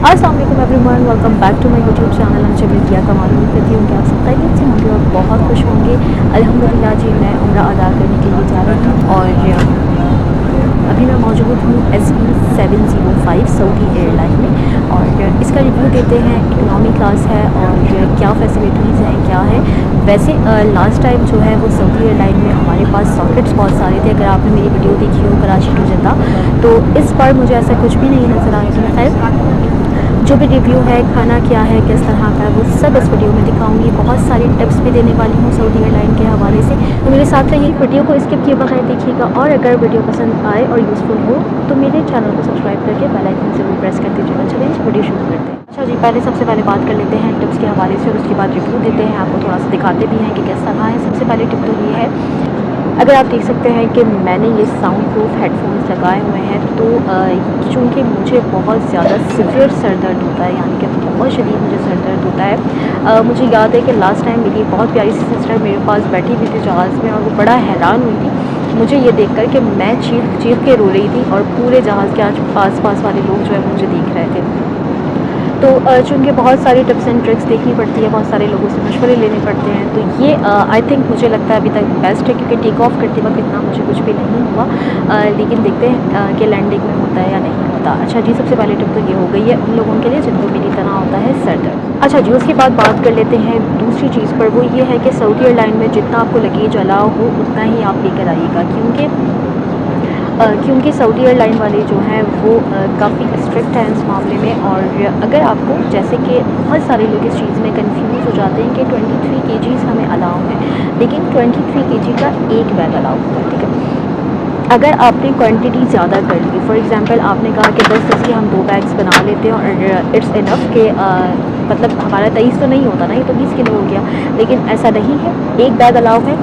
अस्सलाम वालेकुम everyone, welcome back to my YouTube channel. Anshu बिटिया का मालूम करती हूँ कि आप सब खैरियत से होंगे और बहुत खुश होंगे। अल्हम्दुलिल्लाह जी, मैं उम्रा अदा करने के लिए जा रही हूँ और अभी मैं मौजूद हूँ SB705 सऊदी एयरलाइन में और इसका रिव्यू देते हैं। इकनॉमी क्लास है और क्या फैसिलिटीज़ हैं क्या है। वैसे लास्ट टाइम जो है वो सऊदी एयरलाइन में हमारे पास सॉकेट्स बहुत सारे थे। अगर आपने मेरी वीडियो देखी हो कराची टू जद्दा, तो इस बार मुझे ऐसा कुछ भी नहीं नज़र आया। तो खैर, जो भी रिव्यू है, खाना क्या है, किस तरह का है, वो सब इस वीडियो में दिखाऊंगी। बहुत सारी टिप्स भी देने वाली हूँ सऊदी एयरलाइन के हवाले से, तो मेरे साथ रहिए। वीडियो को स्किप किए बगैर देखिएगा और अगर वीडियो पसंद आए और यूज़फुल हो तो मेरे चैनल को सब्सक्राइब करके बेल आइकन ज़रूर प्रेस कर दीजिएगा। चलिए वीडियो शुरू करते हैं। अच्छा जी, पहले सबसे पहले बात कर लेते हैं टिप्स के हवाले से और उसके बाद रिव्यू देते हैं। आपको थोड़ा सा दिखाते भी हैं कि किस तरह है। सबसे पहले टिप तो ये है, अगर आप देख सकते हैं कि मैंने ये साउंड प्रूफ हेडफोन्स लगाए हुए हैं, तो चूँकि मुझे बहुत ज़्यादा सीवियर सर दर्द होता है, यानी कि बहुत शदीद मुझे सर दर्द होता है। मुझे याद है कि लास्ट टाइम मेरी बहुत प्यारी सी सिस्टर मेरे पास बैठी हुई थी जहाज़ में और वो बड़ा हैरान हुई थी मुझे ये देखकर कि मैं चीख चीख के रो रही थी और पूरे जहाज़ के आस पास वाले लोग जो है मुझे देख रहे थे। तो चूँकि बहुत सारी टिप्स एंड ट्रिक्स देखनी पड़ती है, बहुत सारे लोगों से मशवरे लेने पड़ते हैं, तो ये आई थिंक मुझे लगता है अभी तक बेस्ट है, क्योंकि टेक ऑफ करते वक्त इतना मुझे कुछ भी नहीं हुआ। लेकिन देखते हैं कि लैंडिंग में होता है या नहीं होता। अच्छा जी, सबसे पहले टिप तो ये हो गई है उन लोगों के लिए जिनको मेरी तरह होता है सर दर्द। अच्छा जी, उसके बाद बात कर लेते हैं दूसरी चीज़ पर। वो ये है कि सऊदी एयरलाइन में जितना आपको लगेज अलाउ हो उतना ही आप लेकर आइएगा, क्योंकि सऊदी एयरलाइन वाले जो हैं वो काफ़ी स्ट्रिक्ट हैं इस मामले में। और अगर आपको, जैसे कि बहुत सारे लोग इस चीज़ में कंफ्यूज हो जाते हैं कि 23 केजीज़ हमें अलाउ है, लेकिन 23 केजी का एक बैग अलाउ होता है, ठीक है। अगर आपने क्वांटिटी ज़्यादा कर ली, फॉर एग्जांपल आपने कहा कि 10-10 के हम 2 बैग्स बना लेते हैं और इट्स इनफ के मतलब हमारा 23 तो नहीं होता ना, ये तो 20 किलो हो गया, लेकिन ऐसा नहीं है। एक बैग अलाउ है,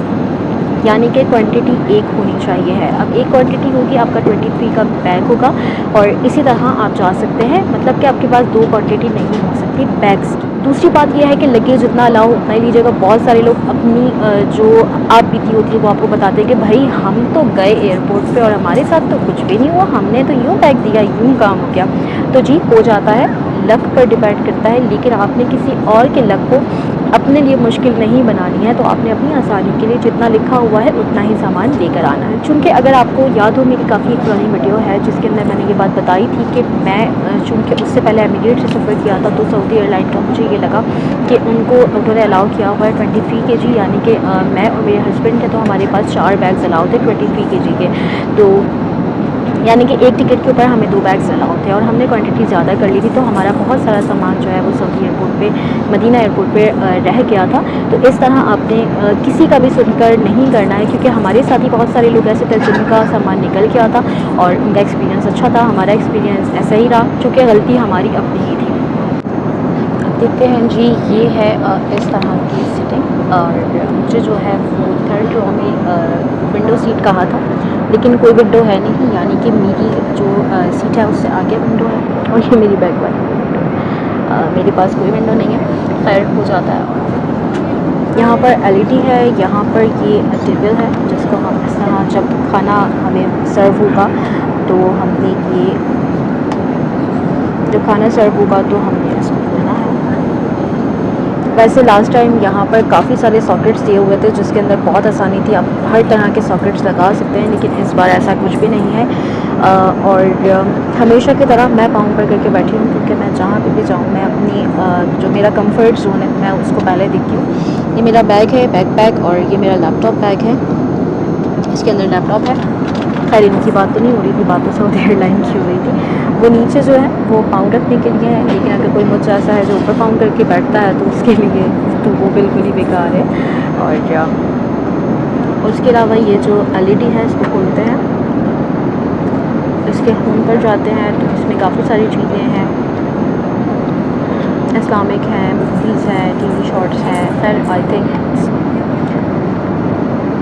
यानी कि क्वांटिटी एक होनी चाहिए है। अब एक क्वांटिटी होगी, आपका 23 का बैग होगा और इसी तरह आप जा सकते हैं। मतलब कि आपके पास दो क्वांटिटी नहीं हो सकती बैग्स की। दूसरी बात यह है कि लगेज जितना अलाउ उतना ही लीजिएगा। बहुत सारे लोग अपनी जो आप बीती होती है वो आपको बताते हैं कि भाई हम तो गए एयरपोर्ट पे और हमारे साथ तो कुछ भी नहीं हुआ, हमने तो यूँ बैग दिया, यूँ काम हो गया। तो जी, हो जाता है, लक पर डिपेंड करता है, लेकिन आपने किसी और के लक को अपने लिए मुश्किल नहीं बनानी है। तो आपने अपनी आसानी के लिए जितना लिखा हुआ है उतना ही सामान लेकर आना है। चूँकि अगर आपको याद हो, मेरी काफ़ी पुरानी वीडियो है जिसके अंदर मैंने ये बात बताई थी कि मैं चूँकि उससे पहले एमिरेट से सफ़र किया था, तो सऊदी एयरलाइन का मुझे ये लगा कि उनको उन्होंने अलाउ किया हुआ है 23 केजी, यानी कि मैं और मेरे हस्बैंड थे, तो हमारे पास 4 बैग्स अलाउ थे 23 केजी के। तो यानी कि एक टिकट के ऊपर हमें 2 बैग्स अलाउ थे और हमने क्वांटिटी ज़्यादा कर ली थी, तो हमारा बहुत सारा सामान जो है वो सऊदी एयरपोर्ट पे, मदीना एयरपोर्ट पे रह गया था। तो इस तरह आपने किसी का भी सुनकर नहीं करना है, क्योंकि हमारे साथ ही बहुत सारे लोग ऐसे थे जिनका सामान निकल गया था और उनका एक्सपीरियंस अच्छा था। हमारा एक्सपीरियंस ऐसा ही रहा, चूँकि गलती हमारी अपनी ही थी। देखते हैं जी, ये है इस तरह की सीटिंग और मुझे जो है वो 3rd रो में विंडो सीट कहा था, लेकिन कोई विंडो है नहीं, यानी कि मेरी जो सीट है उससे आगे विंडो है और ये मेरी बैक वाली विंडो है। मेरे पास कोई विंडो नहीं है, खैर हो जाता है। और यहाँ पर LED है, यहाँ पर ये टेबल है जिसको हम इस तरह जब खाना हमें सर्व होगा तो हमने ये, जब खाना सर्व होगा तो हमने इसको खोलना है। वैसे लास्ट टाइम यहाँ पर काफ़ी सारे सॉकेट्स दिए हुए थे जिसके अंदर बहुत आसानी थी, आप हर तरह के सॉकेट्स लगा सकते हैं, लेकिन इस बार ऐसा कुछ भी नहीं है। और हमेशा की तरह मैं पाँव पर करके बैठी हूँ, क्योंकि मैं जहाँ पे भी जाऊँ मैं अपनी जो मेरा कंफर्ट जोन है मैं उसको पहले देखती हूँ। ये मेरा बैग है, बैकपैक, और ये मेरा लैपटॉप बैग है, इसके अंदर लैपटॉप है। खैर इनकी बात तो नहीं हो रही थी, बात तो सऊदी एयरलाइन की हो रही थी। वो नीचे जो है वो पाँव रखने के लिए है, लेकिन अगर कोई मुझसे ऐसा है जो ऊपर पाँव करके बैठता है तो उसके लिए तो वो बिल्कुल ही बेकार है। और क्या, उसके अलावा ये जो LED है इसको खोलते हैं, इसके होम पर जाते हैं तो इसमें काफ़ी सारी चीज़ें हैं, इस्लामिक हैं, मूवीज़ हैं, TV शॉर्ट्स हैं। खैर आई थिंक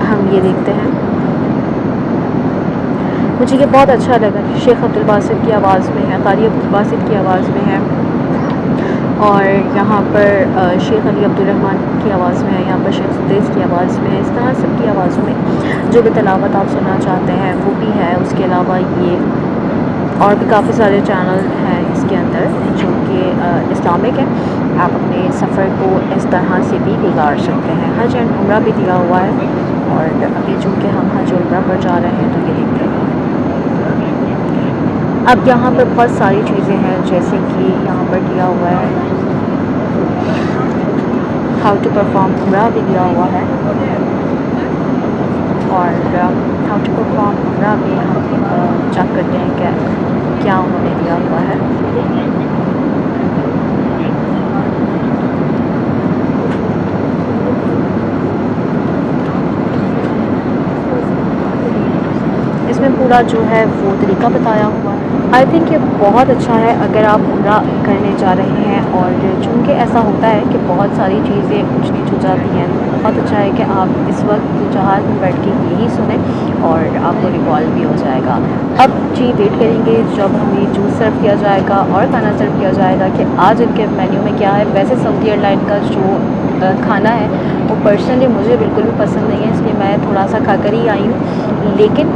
हम ये देखते हैं। मुझे ये बहुत अच्छा लगा, शेख अब्दुल बासित की आवाज़ में है, कारी अब्दुल बासित की आवाज़ में है, और यहाँ पर शेख अली अब्दुर्रहमान की आवाज़ में है, यहाँ पर शेख सुदेस की आवाज़ में है। इस तरह सबकी आवाज़ों में जो भी तिलावत आप सुनना चाहते हैं वो भी है। उसके अलावा ये और भी काफ़ी सारे चैनल हैं इस के अंदर जो कि इस्लामिक है। आप अपने सफ़र को इस तरह से भी गुजार सकते हैं। हज एंड उम्रा भी दिया हुआ है, और अभी चूँकि हम हज उम्रा पर जा रहे हैं तो ये देखते हैं। अब यहाँ पर बहुत सारी चीज़ें हैं, जैसे कि यहाँ पर दिया हुआ है हाउ टू परफॉर्म उम्रा भी दिया हुआ है, और हाउ टू परफॉर्म उम्रा भी हम चेक करते हैं कि क्या उन्होंने दिया हुआ है। इसमें पूरा जो है वो तरीका बताया हुआ है। आई थिंक ये बहुत अच्छा है अगर आप उम्रा करने जा रहे हैं, और चूँकि ऐसा होता है कि बहुत सारी चीज़ें ऊँच नीच हो जाती हैं, बहुत अच्छा है कि आप इस वक्त जहाज़ में बैठ के यही सुने और आपको रिकॉल भी हो जाएगा। अब जी वेट करेंगे जब हमें जूस सर्व किया जाएगा और खाना सर्व किया जाएगा कि आज इनके मेन्यू में क्या है। वैसे सऊदी एयरलाइन का जो खाना है वो पर्सनली मुझे बिल्कुल भी पसंद नहीं है, इसलिए मैं थोड़ा सा खाकर ही आई हूँ। लेकिन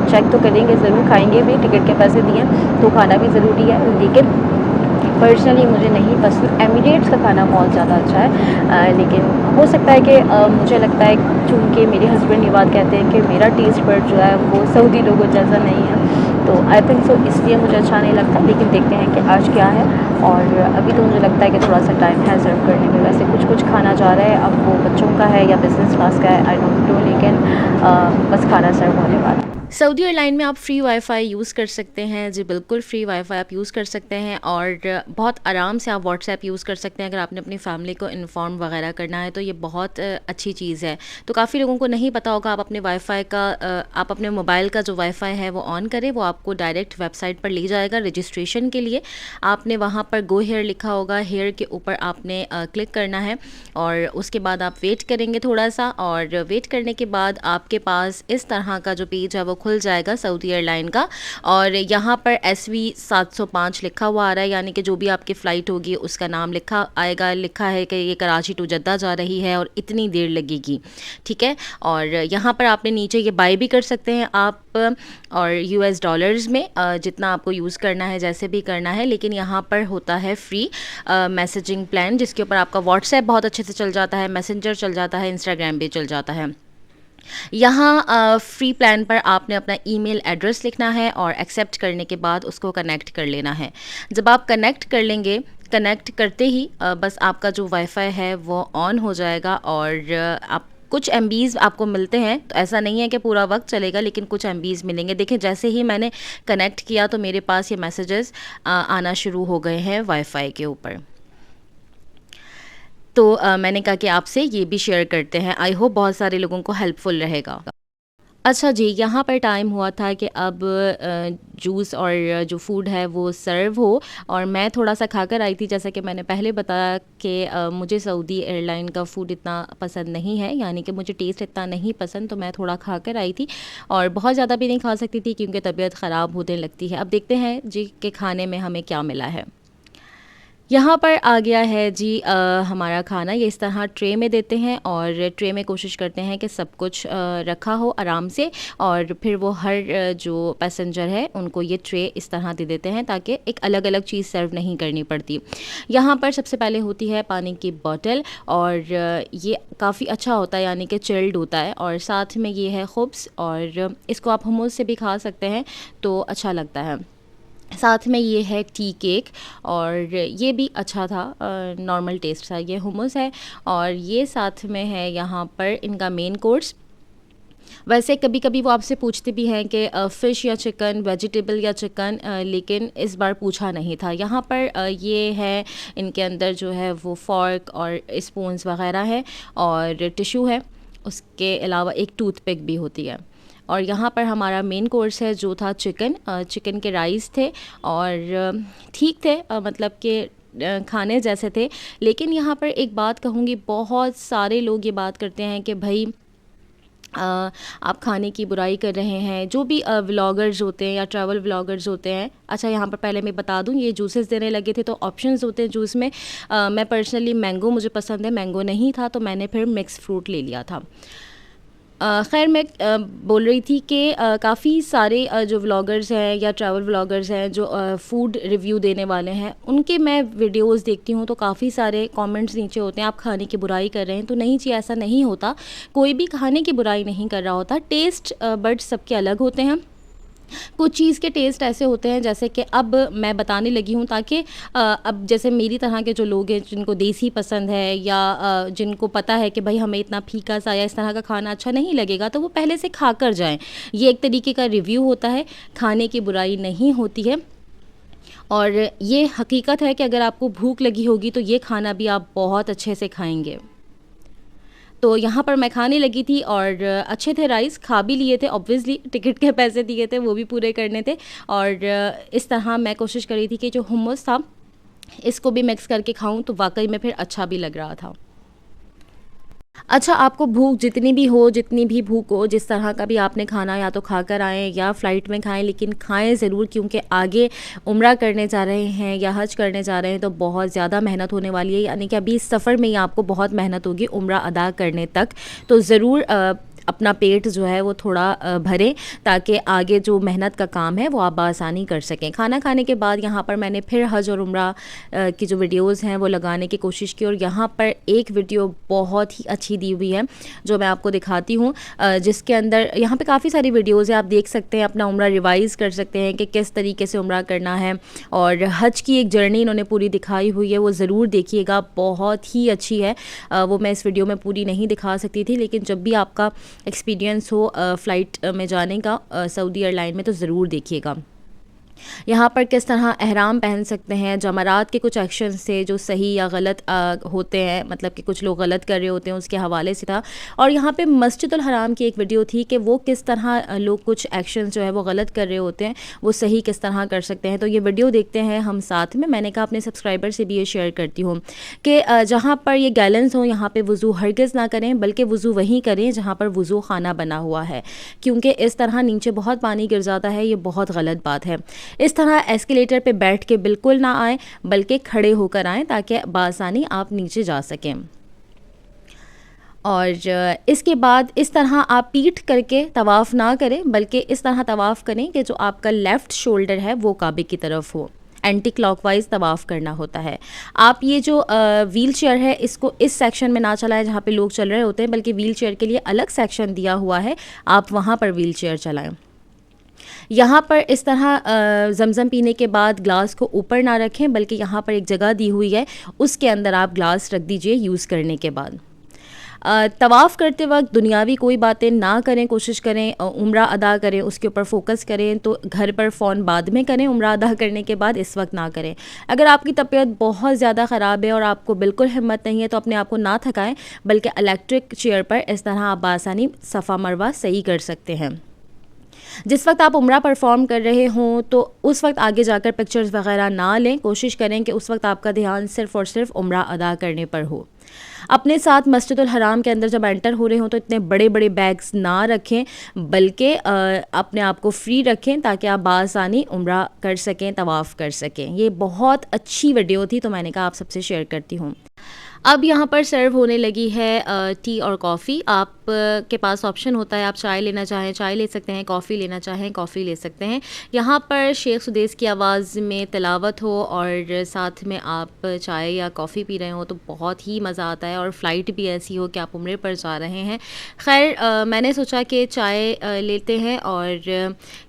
चेक तो करेंगे ज़रूर, खाएंगे भी, टिकट के पैसे दिए तो खाना भी ज़रूरी है। लेकिन पर्सनली मुझे नहीं पसंद। एमिरेट्स का खाना बहुत ज़्यादा अच्छा है, लेकिन हो सकता है कि मुझे लगता है चूँकि मेरे हस्बैंड ये बात कहते हैं कि मेरा टेस्ट बड जो है वो सऊदी लोगों जैसा नहीं है, तो आई थिंक सो इसलिए मुझे अच्छा नहीं लगता। लेकिन देखते हैं कि आज क्या है, और अभी तो मुझे लगता है कि थोड़ा सा टाइम है सर्व करने में। वैसे कुछ कुछ खाना जा रहा है, अब वो बच्चों का है या बिज़नेस क्लास का है आई डोंट नो, लेकिन बस खाना सर्व होने वाला है। सऊदी एयरलाइन में आप फ्री वाईफाई यूज़ कर सकते हैं जी, बिल्कुल फ्री वाईफाई आप यूज़ कर सकते हैं, और बहुत आराम से आप व्हाट्सएप यूज़ कर सकते हैं। अगर आपने अपनी फैमिली को इन्फॉर्म वगैरह करना है तो ये बहुत अच्छी चीज़ है। तो काफ़ी लोगों को नहीं पता होगा, आप अपने वाईफाई का आप अपने मोबाइल का जो वाईफाई है वो ऑन करें, वो आपको डायरेक्ट वेबसाइट पर ले जाएगा रजिस्ट्रेशन के लिए। आपने वहाँ पर गो हेयर लिखा होगा, हेयर के ऊपर आपने क्लिक करना है, और उसके बाद आप वेट करेंगे थोड़ा सा, और वेट करने के बाद आपके पास इस तरह का जो पेज है वो खुल जाएगा सऊदी एयरलाइन का। और यहाँ पर SV 705 लिखा हुआ आ रहा है, यानी कि जो भी आपकी फ़्लाइट होगी उसका नाम लिखा आएगा। लिखा है कि ये कराची टू जद्दा जा रही है और इतनी देर लगेगी, ठीक है। और यहाँ पर आपने नीचे ये बाय भी कर सकते हैं आप, और US डॉलर्स में जितना आपको यूज़ करना है, जैसे भी करना है। लेकिन यहाँ पर होता है फ्री मैसेजिंग प्लान, जिसके ऊपर आपका व्हाट्सएप बहुत अच्छे से चल जाता है, मैसेंजर चल जाता है, इंस्टाग्राम भी चल जाता है। यहाँ फ्री प्लान पर आपने अपना ईमेल एड्रेस लिखना है, और एक्सेप्ट करने के बाद उसको कनेक्ट कर लेना है। जब आप कनेक्ट कर लेंगे, कनेक्ट करते ही बस आपका जो वाईफाई है वो ऑन हो जाएगा, और आप कुछ MBs आपको मिलते हैं। तो ऐसा नहीं है कि पूरा वक्त चलेगा, लेकिन कुछ MBs मिलेंगे। देखें, जैसे ही मैंने कनेक्ट किया तो मेरे पास ये मैसेजेस आना शुरू हो गए हैं वाईफाई के ऊपर। तो मैंने कहा कि आपसे ये भी शेयर करते हैं, आई होप बहुत सारे लोगों को हेल्पफुल रहेगा। अच्छा जी, यहाँ पर टाइम हुआ था कि अब जूस और जो फूड है वो सर्व हो, और मैं थोड़ा सा खाकर आई थी। जैसा कि मैंने पहले बताया कि मुझे सऊदी एयरलाइन का फ़ूड इतना पसंद नहीं है, यानी कि मुझे टेस्ट इतना नहीं पसंद, तो मैं थोड़ा खाकर आई थी, और बहुत ज़्यादा भी नहीं खा सकती थी क्योंकि तबीयत ख़राब होने लगती है। अब देखते हैं जी कि खाने में हमें क्या मिला है। यहाँ पर आ गया है जी हमारा खाना। ये इस तरह ट्रे में देते हैं, और ट्रे में कोशिश करते हैं कि सब कुछ रखा हो आराम से, और फिर वो हर जो पैसेंजर है उनको ये ट्रे इस तरह दे देते हैं ताकि एक अलग अलग चीज़ सर्व नहीं करनी पड़ती। यहाँ पर सबसे पहले होती है पानी की बॉटल, और ये काफ़ी अच्छा होता है, यानी कि चिल्ड होता है, और साथ में ये है खुब्स, और इसको आप हुम्मस से भी खा सकते हैं तो अच्छा लगता है। साथ में ये है टी केक, और ये भी अच्छा था, नॉर्मल टेस्ट था। ये हुमस है, और ये साथ में है यहाँ पर इनका मेन कोर्स। वैसे कभी कभी वो आपसे पूछते भी हैं कि फ़िश या चिकन, वेजिटेबल या चिकन, लेकिन इस बार पूछा नहीं था। यहाँ पर ये है, इनके अंदर जो है वो फ़ॉर्क और स्पून्स वग़ैरह है, और टिशू है, उसके अलावा एक टूथपिक भी होती है। और यहाँ पर हमारा मेन कोर्स है जो था चिकन। चिकन के राइस थे, और ठीक थे, मतलब कि खाने जैसे थे। लेकिन यहाँ पर एक बात कहूँगी, बहुत सारे लोग ये बात करते हैं कि भाई आप खाने की बुराई कर रहे हैं, जो भी व्लॉगर्स होते हैं या ट्रैवल व्लॉगर्स होते हैं। अच्छा, यहाँ पर पहले मैं बता दूँ, ये जूसेस देने लगे थे तो ऑप्शंस होते हैं जूस में। मैं पर्सनली मैंगो मुझे पसंद है, मैंगो नहीं था तो मैंने फिर मिक्स फ्रूट ले लिया था। ख़ैर मैं बोल रही थी कि काफ़ी सारे जो व्लॉगर्स हैं या ट्रैवल व्लॉगर्स हैं जो फ़ूड रिव्यू देने वाले हैं, उनके मैं वीडियोस देखती हूँ तो काफ़ी सारे कमेंट्स नीचे होते हैं, आप खाने की बुराई कर रहे हैं। तो नहीं जी, ऐसा नहीं होता। कोई भी खाने की बुराई नहीं कर रहा होता। टेस्ट बड्स सबके अलग होते हैं। कुछ चीज़ के टेस्ट ऐसे होते हैं जैसे कि अब मैं बताने लगी हूँ ताकि अब जैसे मेरी तरह के जो लोग हैं जिनको देसी पसंद है या जिनको पता है कि भाई हमें इतना फीका सा या इस तरह का खाना अच्छा नहीं लगेगा, तो वो पहले से खा कर जाएँ। ये एक तरीके का रिव्यू होता है, खाने की बुराई नहीं होती है। और ये हकीकत है कि अगर आपको भूख लगी होगी तो ये खाना भी आप बहुत अच्छे से खाएँगे। तो यहाँ पर मैं खाने लगी थी और अच्छे थे राइस, खा भी लिए थे, ऑब्वियसली टिकट के पैसे दिए थे वो भी पूरे करने थे। और इस तरह मैं कोशिश कर रही थी कि जो हुम्मस था इसको भी मिक्स करके खाऊं, तो वाकई में फिर अच्छा भी लग रहा था। अच्छा, आपको भूख जितनी भी हो, जितनी भी भूख हो, जिस तरह का भी आपने खाना या तो खाकर आएँ या फ़्लाइट में खाएँ, लेकिन खाएँ ज़रूर, क्योंकि आगे उम्रा करने जा रहे हैं या हज करने जा रहे हैं तो बहुत ज़्यादा मेहनत होने वाली है। यानी कि अभी इस सफ़र में ही आपको बहुत मेहनत होगी उम्रा अदा करने तक। तो ज़रूर अपना पेट जो है वो थोड़ा भरें, ताकि आगे जो मेहनत का काम है वो आप बआसानी कर सकें। खाना खाने के बाद यहाँ पर मैंने फिर हज और उम्रा की जो वीडियोज़ हैं वो लगाने की कोशिश की, और यहाँ पर एक वीडियो बहुत ही अच्छी दी हुई है जो मैं आपको दिखाती हूँ, जिसके अंदर यहाँ पे काफ़ी सारी वीडियोज़ हैं, आप देख सकते हैं, अपना उम्रा रिवाइज़ कर सकते हैं कि किस तरीके से उम्रा करना है। और हज की एक जर्नी इन्होंने पूरी दिखाई हुई है, वो ज़रूर देखिएगा, बहुत ही अच्छी है। वो मैं इस वीडियो में पूरी नहीं दिखा सकती थी, लेकिन जब भी आपका एक्सपीरियंस हो फ़्लाइट में जाने का सऊदी एयरलाइन में, तो ज़रूर देखिएगा। यहाँ पर किस तरह एहराम पहन सकते हैं, जमरात के कुछ एक्शंस थे जो सही या गलत होते हैं, मतलब कि कुछ लोग गलत कर रहे होते हैं, उसके हवाले से था। और यहाँ पे मस्जिदुल हराम की एक वीडियो थी कि वो किस तरह लोग कुछ एक्शंस जो है वो गलत कर रहे होते हैं, वो सही किस तरह कर सकते हैं। तो ये वीडियो देखते हैं हम साथ में। मैंने कहा अपने सब्सक्राइबर से भी ये शेयर करती हूँ कि जहाँ पर ये गैलन्स हों, यहाँ पर वज़ू हरगिज़ ना करें, बल्कि वज़ू वहीं करें जहाँ पर वज़ू खाना बना हुआ है, क्योंकि इस तरह नीचे बहुत पानी गिर जाता है, ये बहुत गलत बात है। इस तरह एस्केलेटर पे बैठ के बिल्कुल ना आएँ, बल्कि खड़े होकर आएँ, ताकि बआसानी आप नीचे जा सकें। और इसके बाद इस तरह आप पीठ करके तवाफ़ ना करें, बल्कि इस तरह तवाफ़ करें कि जो आपका लेफ़्ट शोल्डर है वो काबे की तरफ हो। एंटी क्लॉकवाइज़ तवाफ़ करना होता है। आप ये जो व्हील चेयर है इसको इस सेक्शन में ना चलाएं जहाँ पे लोग चल रहे होते हैं, बल्कि व्हील चेयर के लिए अलग सेक्शन दिया हुआ है, आप वहाँ पर व्हील चेयर चलाएं। यहाँ पर इस तरह ज़मज़म पीने के बाद ग्लास को ऊपर ना रखें, बल्कि यहाँ पर एक जगह दी हुई है, उसके अंदर आप ग्लास रख दीजिए यूज़ करने के बाद। तवाफ़ करते वक्त दुनियावी कोई बातें ना करें, कोशिश करें उम्रा अदा करें, उसके ऊपर फ़ोकस करें। तो घर पर फ़ोन बाद में करें, उम्रा अदा करने के बाद, इस वक्त ना करें। अगर आपकी तबीयत बहुत ज़्यादा ख़राब है और आपको बिल्कुल हिम्मत नहीं है तो अपने आप को ना थकाएं, बल्कि इलेक्ट्रिक चेयर पर इस तरह आप बआसानी सफ़ा मरवा सही कर सकते हैं। जिस वक्त आप उम्रा परफॉर्म कर रहे हों तो उस वक्त आगे जाकर पिक्चर्स वगैरह ना लें, कोशिश करें कि उस वक्त आपका ध्यान सिर्फ़ और सिर्फ उम्रा अदा करने पर हो। अपने साथ मस्जिदुल हराम के अंदर जब एंटर हो रहे हों तो इतने बड़े बड़े बैग्स ना रखें, बल्कि अपने आप को फ्री रखें, ताकि आप बआसानी उम्रा कर सकें, तवाफ़ कर सकें। ये बहुत अच्छी वीडियो थी, तो मैंने कहा आप सबसे शेयर करती हूँ। अब यहाँ पर सर्व होने लगी है टी और कॉफ़ी। आप के पास ऑप्शन होता है, आप चाय लेना चाहें चाय ले सकते हैं, कॉफ़ी लेना चाहें कॉफ़ी ले सकते हैं। यहाँ पर शेख सुदेस की आवाज़ में तिलावत हो और साथ में आप चाय या कॉफ़ी पी रहे हो तो बहुत ही मज़ा आता है। और फ़्लाइट भी ऐसी हो कि आप उम्रे पर जा रहे हैं। खैर मैंने सोचा कि चाय लेते हैं, और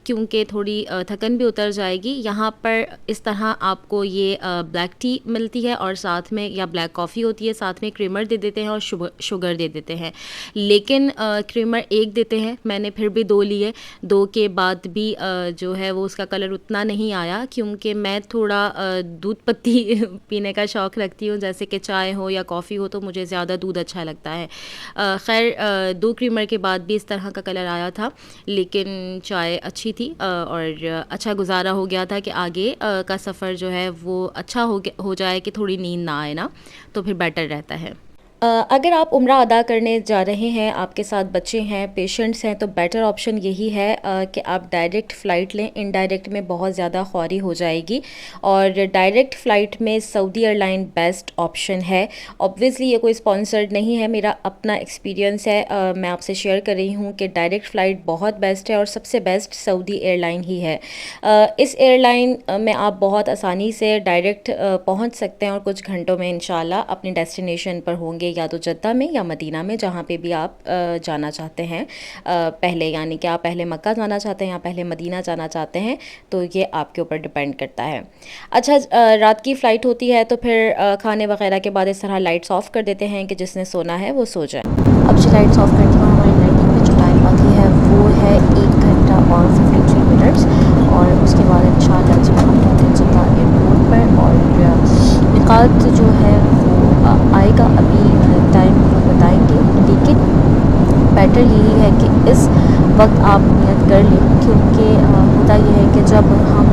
क्योंकि थोड़ी थकन भी उतर जाएगी। यहाँ पर इस तरह आपको ये ब्लैक टी मिलती है और साथ में, या ब्लैक कॉफ़ी होती है, साथ में क्रीमर दे देते हैं और शुगर दे देते हैं। लेकिन क्रीमर एक देते हैं, मैंने फिर भी 2 लिए। 2 के बाद भी जो है वो उसका कलर उतना नहीं आया, क्योंकि मैं थोड़ा दूध पत्ती पीने का शौक़ रखती हूँ, जैसे कि चाय हो या कॉफ़ी हो तो मुझे ज़्यादा दूध अच्छा लगता है। खैर 2 क्रीमर के बाद भी इस तरह का कलर आया था, लेकिन चाय अच्छी थी और अच्छा गुजारा हो गया था कि आगे का सफ़र जो है वो अच्छा हो जाए कि थोड़ी नींद ना आए ना, तो फिर बेटर रहता है। अगर आप उम्रा अदा करने जा रहे हैं, आपके साथ बच्चे हैं, पेशेंट्स हैं, तो बेटर ऑप्शन यही है कि आप डायरेक्ट फ़्लाइट लें। इनडायरेक्ट में बहुत ज़्यादा ख्वारी हो जाएगी और डायरेक्ट फ़्लाइट में सऊदी एयरलाइन बेस्ट ऑप्शन है। ऑब्वियसली ये कोई स्पॉन्सर्ड नहीं है, मेरा अपना एक्सपीरियंस है। मैं आपसे शेयर कर रही हूँ कि डायरेक्ट फ़्लाइट बहुत बेस्ट है और सबसे बेस्ट सऊदी एयरलाइन ही है। इस एयरलाइन में आप बहुत आसानी से डायरेक्ट पहुँच सकते हैं और कुछ घंटों में इंशाल्लाह अपनी डेस्टिनेशन पर होंगे, या तो जद्दा में या मदीना में, जहाँ पे भी आप जाना चाहते हैं पहले, यानी कि आप पहले मक्का जाना चाहते हैं या पहले मदीना जाना चाहते हैं, तो ये आपके ऊपर डिपेंड करता है। अच्छा, रात की फ़्लाइट होती है तो फिर खाने वगैरह के बाद इस तरह लाइट्स ऑफ़ कर देते हैं कि जिसने सोना है वो सो जाए। अब जो लाइट्स ऑफ़ कर दी और हमारी लैंडिंग में जो टाइम बाकी है वो है 1 घंटा और 53 मिनट्स, और उसके बाद इंशाल्लाह जब हम पहुँचे जद्दा एयरपोर्ट पर, और मिक़ात जो है वो आएगा, अभी टाइम वो बताएंगे, लेकिन बेटर यही है कि इस वक्त आप नियत कर लें, क्योंकि होता यह है कि जब हम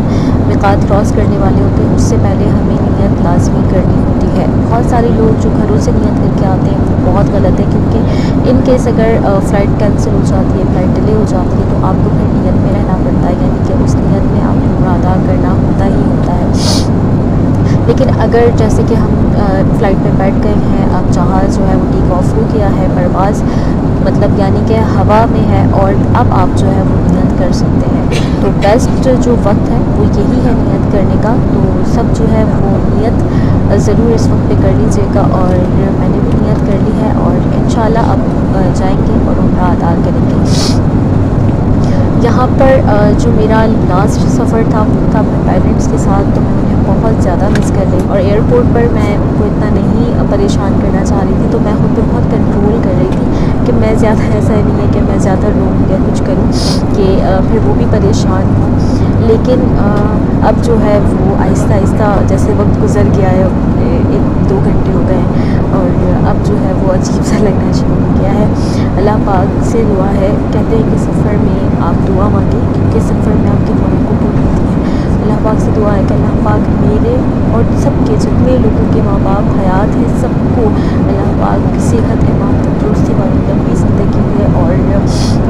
मिक़ात क्रॉस करने वाले होते हैं उससे पहले हमें नियत लाजमी करनी होती है। बहुत सारे लोग जो घरों से नियत करके आते हैं वो बहुत गलत है, क्योंकि इन केस अगर फ़्लाइट कैंसिल हो जाती है, फ़्लाइट डिले हो जाती है, तो आपको फिर नियत में रहना पड़ता है, यानी कि उस नियत में आपको उम्रा अदा करना होता ही होता है। लेकिन अगर जैसे कि हम फ़्लाइट में बैठ गए हैं, अब जहाज़ जो है वो टेक ऑफ हो गया है, परवाज़ मतलब यानी कि हवा में है, और अब आप जो है वो नियत कर सकते हैं, तो बेस्ट जो वक्त है वो यही है नियत करने का। तो सब जो है वो नियत ज़रूर इस वक्त पे कर लीजिएगा, और मैंने भी नियत कर ली है, और इंशाल्लाह अब जाएंगे और उम्रा अदा करेंगे। यहाँ पर जो मेरा लास्ट सफ़र था वो था अपने पेरेंट्स के साथ, तो मैं उन्हें बहुत ज़्यादा मिस कर रही, और एयरपोर्ट पर मैं उनको इतना नहीं परेशान करना चाह रही थी, तो मैं खुद पे बहुत कंट्रोल कर रही थी कि मैं ज़्यादा, ऐसा नहीं है कि मैं ज़्यादा रोऊँ या कुछ करूँ कि फिर वो भी परेशान हो। लेकिन अब जो है वो आहिस्ता आहिस्ता जैसे वक्त गुज़र गया है, 1-2 घंटे हो गए हैं, और अब जो है वो अजीब सा लगना शुरू हो गया है। अल्लाह पाक से दुआ है, कहते हैं कि सफ़र में आप दुआ मांगे, क्योंकि सफ़र में आपकी दुआएं कबूल होती हैं। अल्लाह पाक से दुआ है कि अल्लाह पाक मेरे और सबके जितने लोगों के माँ बाप हयात हैं सबको अल्लाह पाक सेहत, ईमान, तंदुरुस्ती वाली लंबी ज़िंदगी दे, और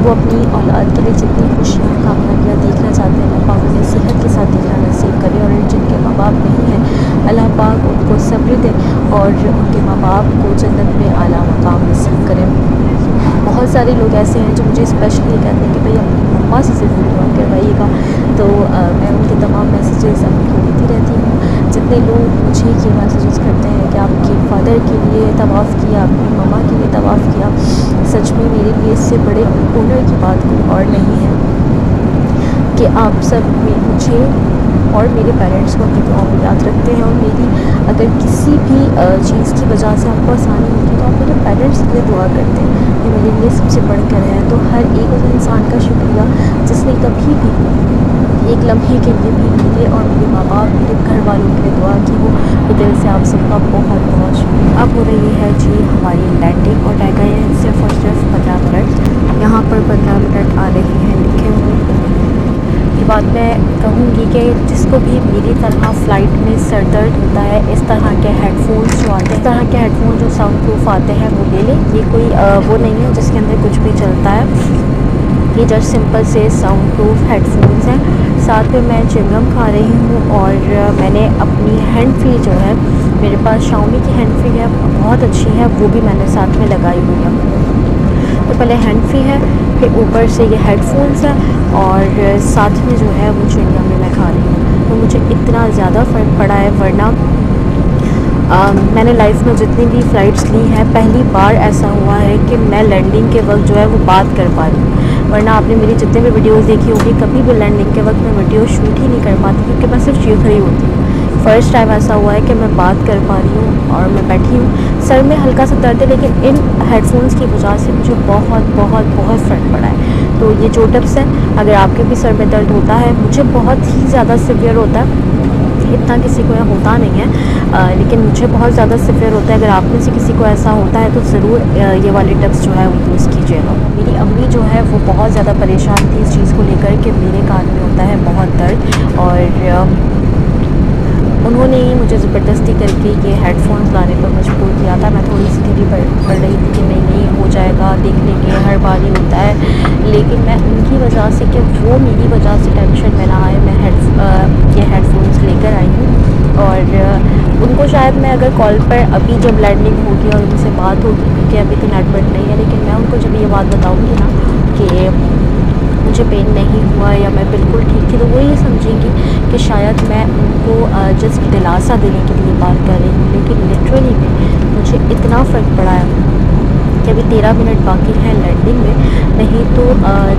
वो अपनी औलाद के लिए जितनी खुशियाँ कामयाबियाँ देखना चाहते हैं अल्लाह पाक उन्हें सेहत के साथ देखना नसीब करे, और जिनके माँ बाप नहीं हैं अल्लाह पाक उनको सब्र दे और उनके माँ बाप को जन्नत में आला मकाम नसीब करे। बहुत सारे लोग ऐसे हैं जो मुझे स्पेशली कहते हैं कि भाई अपनी मम्मा से ज़रूर दुआ करवाइएगा, तो मैं उनके तमाम मैसेजेस उनको देती रहती हूँ। जितने लोग मुझे ये मैसेजेस करते हैं कि आपके फादर के लिए तवाफ़ किया, आपकी मम्मा के लिए तवाफ़ किया, सच में मेरे लिए इससे बड़े ऑनर की बात कोई और नहीं है कि आप सब मुझे और मेरे पेरेंट्स को अपनी दुआओं में याद रखते हैं, और मेरी अगर किसी भी चीज़ की वजह से आपको आसानी होती है तो आप मेरे पेरेंट्स के लिए दुआ करते हैं, ये मेरे लिए सबसे बढ़कर है। तो हर एक उस इंसान का शुक्रिया जिसने कभी भी एक लम्हे के लिए भी मेरे और मेरे माँ बाप, मेरे घर वालों के लिए दुआ की हो, तो दिल से आप सबका बहुत बहुत शुक्रिया। अब हो रही है जी हमारी लैंडिंग, और रह गए हैं सिर्फ और सिर्फ 15 मिनट। यहाँ पर 15 मिनट आ रहे हैं लिखे हुए। ये बात मैं कहूँगी कि जिसको भी मेरी तरह फ़्लाइट में सर दर्द होता है, इस तरह के हेडफोन्स जो आते हैं, इस तरह के हेडफोन जो साउंड प्रूफ आते हैं वो ले लें। ये कोई वो नहीं है जिसके अंदर कुछ भी चलता है, ये जस्ट सिंपल से साउंड प्रूफ हेडफोन्स हैं। साथ में मैं च्युइंगम खा रही हूँ, और मैंने अपनी हैंड फ्री जो है, मेरे पास शाओमी की हैंड फ्री है, बहुत अच्छी है, वो भी मैंने साथ में लगाई हुई है। तो पहले हैंड फ्री है, फिर ऊपर से ये हेडफोन्स है, और साथ में जो है वो च्युइंगम भी मैं खा रही हूँ। तो मुझे इतना ज़्यादा फ़र्क पड़ा है, वरना मैंने लाइफ में जितनी भी फ़्लाइट्स ली हैं पहली बार ऐसा हुआ है कि मैं लैंडिंग के वक्त जो है वो बात कर पा रही हूँ, वरना आपने मेरी जितने भी वीडियोस देखी होगी कभी भी लैंडिंग के वक्त मैं वीडियो शूट ही नहीं कर पाती, क्योंकि मैं सिर्फ चीख रही होती हूँ। फ़र्स्ट टाइम ऐसा हुआ है कि मैं बात कर पा रही हूँ और मैं बैठी हूँ। सर में हल्का सा दर्द है, लेकिन इन हेडफोन्स की वजह से मुझे बहुत बहुत बहुत फ़र्क पड़ा है। तो ये जो टिप्स हैं, अगर आपके भी सर में दर्द होता है, मुझे बहुत ही ज़्यादा सिवियर होता है, इतना किसी को होता नहीं है, लेकिन मुझे बहुत ज़्यादा सिवियर होता है। अगर आप में से किसी को ऐसा होता है तो ज़रूर ये वाली टिप्स जो है वो यूज़ कीजिएगा। मेरी अम्मी जो है वो बहुत ज़्यादा परेशान थी इस चीज़ को लेकर कि मेरे कान में होता है बहुत दर्द, और उन्होंने ही मुझे ज़बरदस्ती करके ये हेडफ़ोन्स लाने पर मजबूर किया था। मैं थोड़ी सी ढीली पड़ रही थी कि नहीं हो जाएगा, देख लेंगे, हर बार ही होता है। लेकिन मैं उनकी वजह से, कि वो मेरी वजह से टेंशन में ना आए, मैं ये हेडफ़ोन्स लेकर आई हूँ। और उनको शायद मैं अगर कॉल पर अभी जब लैंडिंग होगी और उनसे बात होगी, क्योंकि अभी तो नेटवर्क नहीं है, लेकिन मैं उनको जब ये बात बताऊँगी ना कि मुझे पेन नहीं हुआ या मैं बिल्कुल ठीक थी, तो वो ये समझेंगी कि शायद मैं उनको जस्ट दिलासा देने के लिए बात कर रही हूँ। लेकिन लिटरली में मुझे इतना फ़र्क पड़ा है कि अभी 13 मिनट बाकी हैं लैंडिंग में, नहीं तो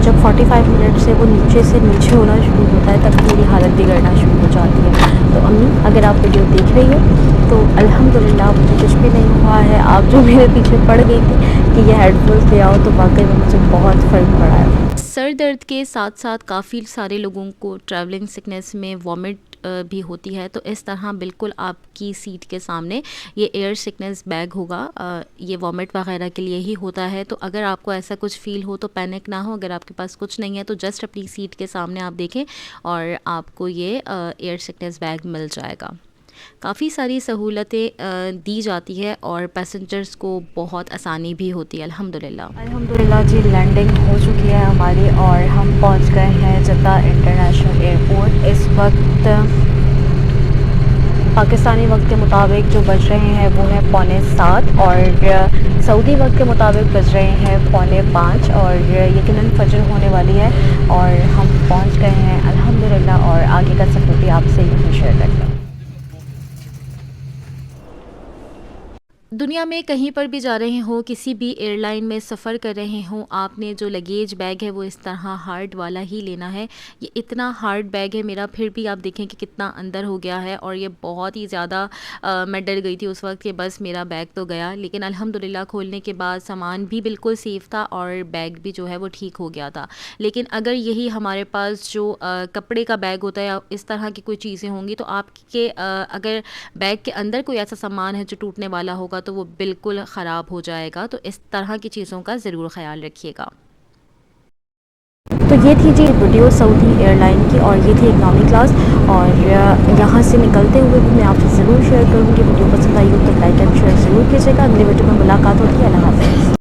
जब 45 मिनट से वो नीचे से नीचे होना शुरू होता है तब मेरी हालत बिगड़ना शुरू हो जाती है। तो अम्मी, अगर आप वीडियो देख रही हो तो अल्हम्दुलिल्लाह मुझे कुछ भी नहीं हुआ है। आप जो मेरे पीछे पड़ गई थी कि ये हेडफोन्स ले आओ, तो वाकई में मुझे बहुत फ़र्क पड़ा है। सर दर्द के साथ साथ काफ़ी सारे लोगों को ट्रैवलिंग सिकनेस में वॉमिट भी होती है, तो इस तरह बिल्कुल आपकी सीट के सामने ये एयर सिकनेस बैग होगा। ये वॉमिट वगैरह के लिए ही होता है, तो अगर आपको ऐसा कुछ फ़ील हो तो पैनिक ना हो। अगर आपके पास कुछ नहीं है तो जस्ट अपनी सीट के सामने आप देखें और आपको ये एयर सिकनेस बैग मिल जाएगा। काफ़ी सारी सहूलतें दी जाती है और पैसेंजर्स को बहुत आसानी भी होती है अल्हम्दुलिल्लाह। अल्हम्दुलिल्लाह जी, लैंडिंग हो चुकी है हमारी और हम पहुंच गए हैं जद्दा इंटरनेशनल एयरपोर्ट। इस वक्त पाकिस्तानी वक्त के मुताबिक जो बज रहे हैं वो है 6:45 और सऊदी वक्त के मुताबिक बज रहे हैं 4:45 और यकीनन फजर होने वाली है और हम पहुंच गए हैं अल्हम्दुलिल्लाह। और आगे का सफ़र भी आपसे यही शेयर करता हूँ। दुनिया में कहीं पर भी जा रहे हों, किसी भी एयरलाइन में सफ़र कर रहे हों, आपने जो लगेज बैग है वो इस तरह हार्ड वाला ही लेना है। ये इतना हार्ड बैग है मेरा, फिर भी आप देखें कि कितना अंदर हो गया है और ये बहुत ही ज़्यादा मैं डर गई थी उस वक्त कि बस मेरा बैग तो गया। लेकिन अल्हम्दुलिल्लाह खोलने के बाद सामान भी बिल्कुल सेफ़ था और बैग भी जो है वो ठीक हो गया था। लेकिन अगर यही हमारे पास जो कपड़े का बैग होता है या इस तरह की कोई चीज़ें होंगी, तो आपके अगर बैग के अंदर कोई ऐसा सामान है जो टूटने वाला होगा तो वो बिल्कुल ख़राब हो जाएगा। तो इस तरह की चीज़ों का ज़रूर ख़्याल रखिएगा। तो ये थी जी वीडियो सऊदी एयरलाइन की और ये थी इकनॉमी क्लास। और यहाँ से निकलते हुए भी मैं आपसे ज़रूर शेयर करूँगी। वीडियो पसंद आई हो तो लाइक एंड शेयर ज़रूर कीजिएगा। अगली वीडियो में मुलाकात होगी। अल्लाह हाफ़िज़।